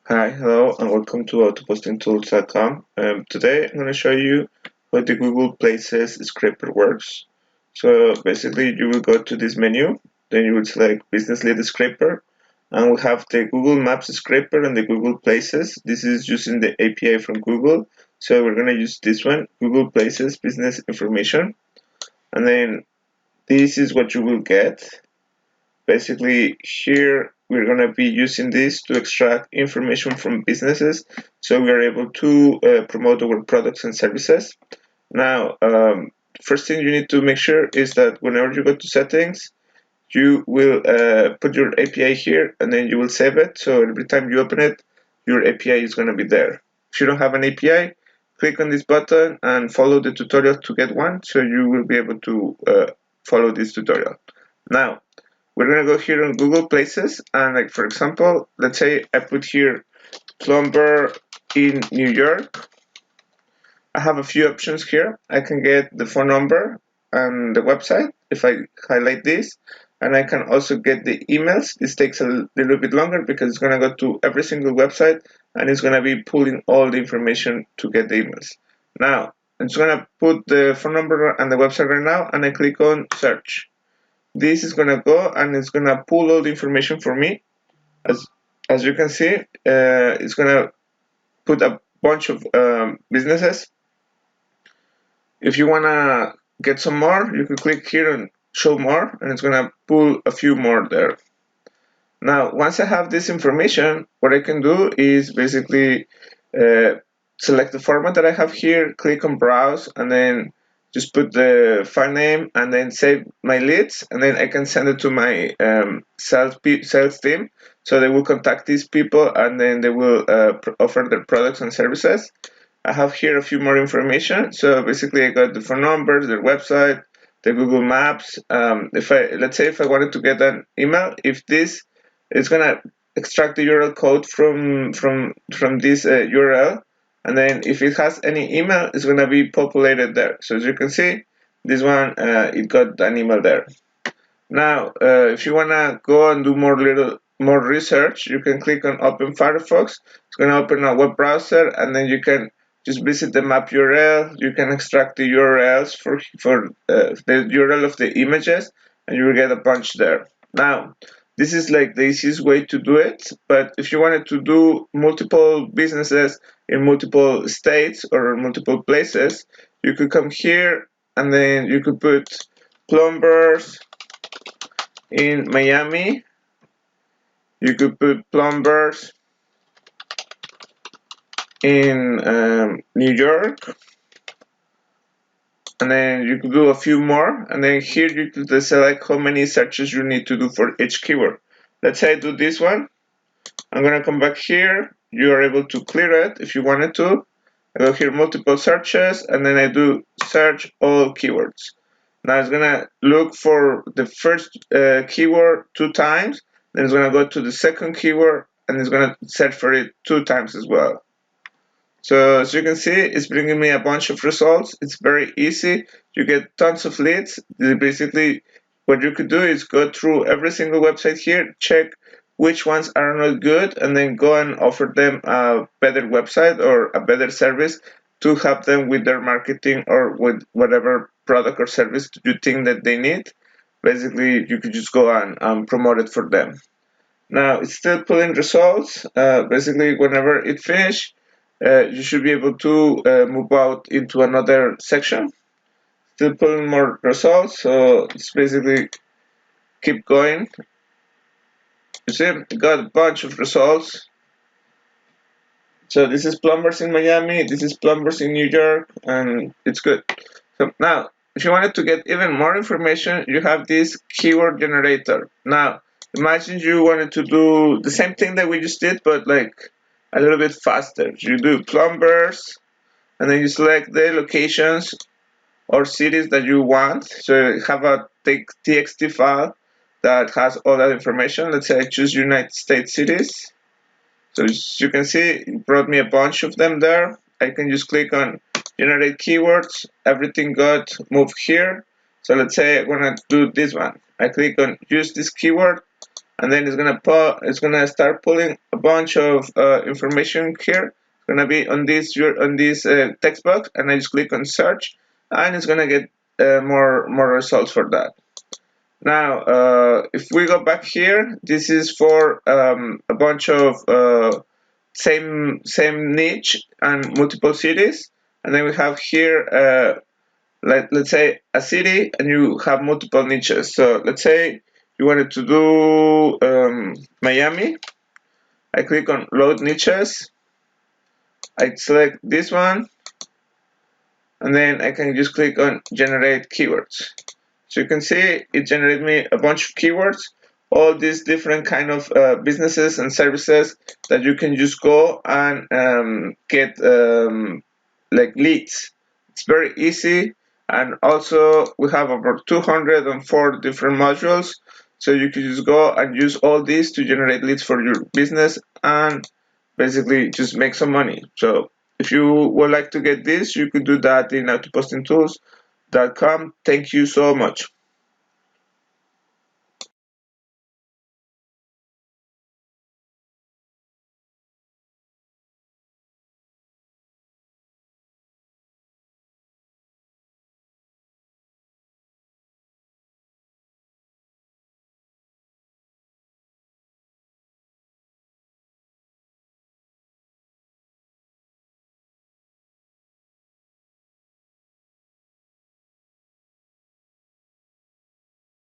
Hi, hello, and welcome to autopostingtools.com. Today I'm going to show you how the Google Places scraper works. So basically, you will go to this menu, then you will select Business Lead Scraper, and we have the Google Maps Scraper and the Google Places. This is using the API from Google, so we're going to use this one, Google Places Business Information, and then this is what you will get. Basically, here we're going to be using this to extract information from businesses so we are able to promote our products and services. Now, first thing you need to make sure is that whenever you go to settings, you will put your API here and then you will save it. So every time you open it, your API is going to be there. If you don't have an API, click on this button and follow the tutorial to get one, so you will be able to follow this tutorial. Now, we're gonna go here on Google Places, and like for example, let's say I put here plumber in New York. I have a few options here. I can get the phone number and the website if I highlight this, and I can also get the emails. This takes a little bit longer because it's gonna go to every single website and it's gonna be pulling all the information to get the emails. Now, I'm just gonna put the phone number and the website right now, and I click on search. This is gonna go and it's gonna pull all the information for me. As you can see, it's gonna put a bunch of businesses. If you wanna get some more, you can click here and show more, and it's gonna pull a few more there. Now, once I have this information, what I can do is basically select the format that I have here, click on browse, and then just put the file name and then save my leads, and then I can send it to my sales team, so they will contact these people and then they will offer their products and services. I have here a few more information. So basically I got the phone numbers, their website, the Google Maps. Let's say if I wanted to get an email, if this is gonna extract the URL code from this URL, and then if it has any email, it's gonna be populated there. So as you can see, this one it got an email there. Now, if you wanna go and do more research, you can click on Open Firefox. It's gonna open a web browser, and then you can just visit the map URL. You can extract the URLs for the URL of the images, and you will get a bunch there. Now, this is like the easiest way to do it, but if you wanted to do multiple businesses in multiple states or multiple places, you could come here and then you could put plumbers in Miami. You could put plumbers in New York, and then you could do a few more, and then here you could select how many searches you need to do for each keyword. Let's say I do this one. I'm gonna come back here. You are able to clear it if you wanted to. I go here, multiple searches, and then I do search all keywords. Now it's gonna look for the first keyword 2 times, then it's gonna go to the second keyword, and it's gonna search for it 2 times as well. So as you can see, it's bringing me a bunch of results. It's very easy. You get tons of leads. Basically, what you could do is go through every single website here, check which ones are not good, and then go and offer them a better website or a better service to help them with their marketing or with whatever product or service you think that they need. Basically, you could just go and promote it for them. Now, it's still pulling results. Basically, whenever it finishes, you should be able to move out into another section. Still pulling more results, so it's basically keep going. You see, got a bunch of results. So this is plumbers in Miami, this is plumbers in New York, and it's good. So now, if you wanted to get even more information, you have this keyword generator. Now, imagine you wanted to do the same thing that we just did, but like a little bit faster. You do plumbers, and then you select the locations or cities that you want. So you have a txt file that has all that information. Let's say I choose United States cities. So as you can see, it brought me a bunch of them there. I can just click on generate keywords. Everything got moved here. So let's say I want to do this one. I click on use this keyword, and then it's gonna start pulling a bunch of information here. It's gonna be on this text box, and I just click on search, and it's gonna get more results for that. Now, if we go back here, this is for a bunch of same niche and multiple cities, and then we have here let's say a city, and you have multiple niches. So let's say you wanted to do Miami. I click on load niches. I select this one, and then I can just click on generate keywords. So you can see it generated me a bunch of keywords, all these different kind of businesses and services that you can just go and get like leads. It's very easy, and also we have over 204 different modules, so you can just go and use all these to generate leads for your business and basically just make some money. So if you would like to get this, you could do that in autopostingtools.com. Thank you so much.